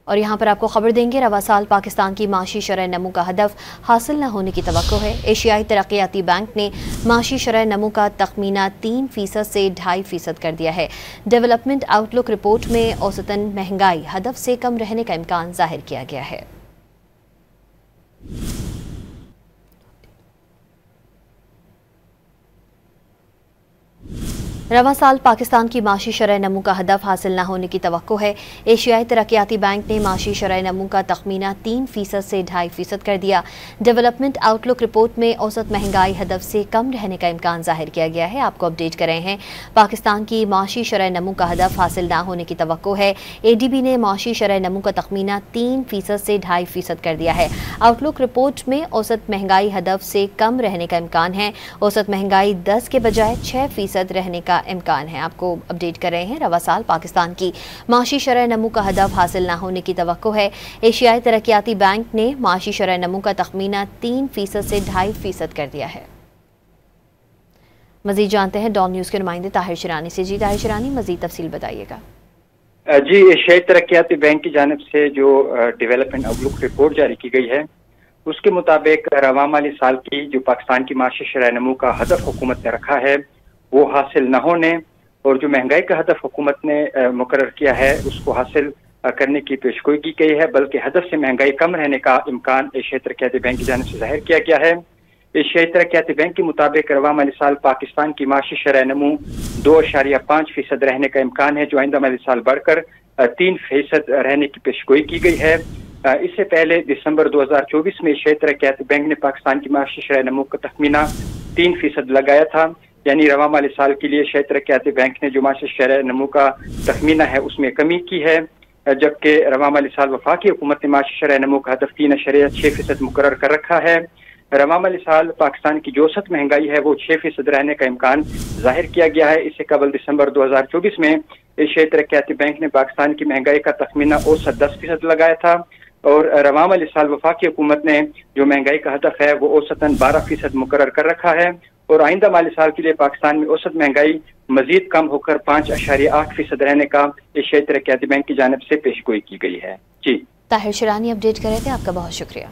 اور یہاں پر آپ کو خبر دیں گے، رواں سال پاکستان کی معاشی شرح نمو کا ہدف حاصل نہ ہونے کی توقع ہے۔ ایشیائی ترقیاتی بینک نے معاشی شرح نمو کا تخمینہ 3% سے 2.5% کر دیا ہے۔ ڈیولپمنٹ آؤٹ لک رپورٹ میں اوسطاً مہنگائی ہدف سے کم رہنے کا امکان ظاہر کیا گیا ہے۔ رواں سال پاکستان کی معاشی شرح نمو کا ہدف حاصل نہ ہونے کی توقع ہے۔ ایشیائی ترقیاتی بینک نے معاشی شرح نمو کا تخمینہ 3% سے 2.5% کر دیا۔ ڈیولپمنٹ آؤٹ لک رپورٹ میں اوسط مہنگائی ہدف سے کم رہنے کا امکان ظاہر کیا گیا ہے۔ آپ کو اپڈیٹ کر رہے ہیں، پاکستان کی معاشی شرح نمو کا ہدف حاصل نہ ہونے کی توقع ہے۔ ADB نے معاشی شرح نمو کا تخمینہ 3% سے 2.5% کر دیا ہے۔ آؤٹ لک رپورٹ میں اوسط مہنگائی ہدف سے کم رہنے کا امکان ہے۔ اوسط مہنگائی 10 کے بجائے 6% رہنے کا امکان ہے۔ آپ کو اپڈیٹ کر رہے ہیں، رواں سال پاکستان کی معاشی شرح نمو کا ہدف حاصل نہ ہونے کی توقع ہے۔ ایشیائی ترقیاتی بینک نے معاشی شرح نمو کا تخمینہ 3% سے 2.5% کر دیا ہے۔ مزید جانتے ہیں ڈان نیوز کے نمائندے طاہر شیرانی سے۔ جی طاہر شیرانی، مزید تفصیل بتائیے گا۔ جی، ایشیائی ترقیاتی بینک کی جانب سے جو ڈیولپمنٹ آؤٹ لک رپورٹ جاری کی گئی ہے، اس کے مطابق رواں مالی سال کی جو پاکستان کی معاشی شرح نمو کا ہدف حکومت نے رکھا ہے وہ حاصل نہ ہونے اور جو مہنگائی کا ہدف حکومت نے مقرر کیا ہے اس کو حاصل کرنے کی پیشگوئی کی گئی ہے، بلکہ ہدف سے مہنگائی کم رہنے کا امکان ایشیائی ترقیاتی بینک کی جانب سے ظاہر کیا گیا ہے۔ ایشیائی ترقیاتی بینک کے مطابق رواں مالی سال پاکستان کی معاشی شرح نمو 2.5% رہنے کا امکان ہے، جو آئندہ مالی سال بڑھ کر 3% رہنے کی پیشگوئی کی گئی ہے۔ اس سے پہلے دسمبر 2024 میں ایشیائی ترقیاتی بینک نے پاکستان کی معاشی شرح نمو کا تخمینہ 3% لگایا تھا، یعنی رواں مالی سال کے لیے ایشیائی ترقیاتی بینک نے جو معاشی شرح نمو کا تخمینہ ہے اس میں کمی کی ہے، جبکہ رواں مالی سال وفاقی حکومت نے معاشی شرح نمو کا ہدف 3.6% مقرر کر رکھا ہے۔ رواں مالی سال پاکستان کی جو اوسط مہنگائی ہے وہ 6% رہنے کا امکان ظاہر کیا گیا ہے۔ اس سے قبل دسمبر 2024 میں ایشیائی ترقیاتی بینک نے پاکستان کی مہنگائی کا تخمینہ اوسط 10% لگایا تھا، اور رواں مالی سال وفاقی حکومت نے جو مہنگائی کا ہدف ہے وہ اوسطاً 12% مقرر کر رکھا ہے، اور آئندہ مالی سال کے لیے پاکستان میں اوسط مہنگائی مزید کم ہو کر 5.8% رہنے کا ایشیائی ترقیاتی بینک کی جانب سے پیشگوئی کی گئی ہے۔ جی طاہر شیرانی اپڈیٹ کر رہے تھے، آپ کا بہت شکریہ۔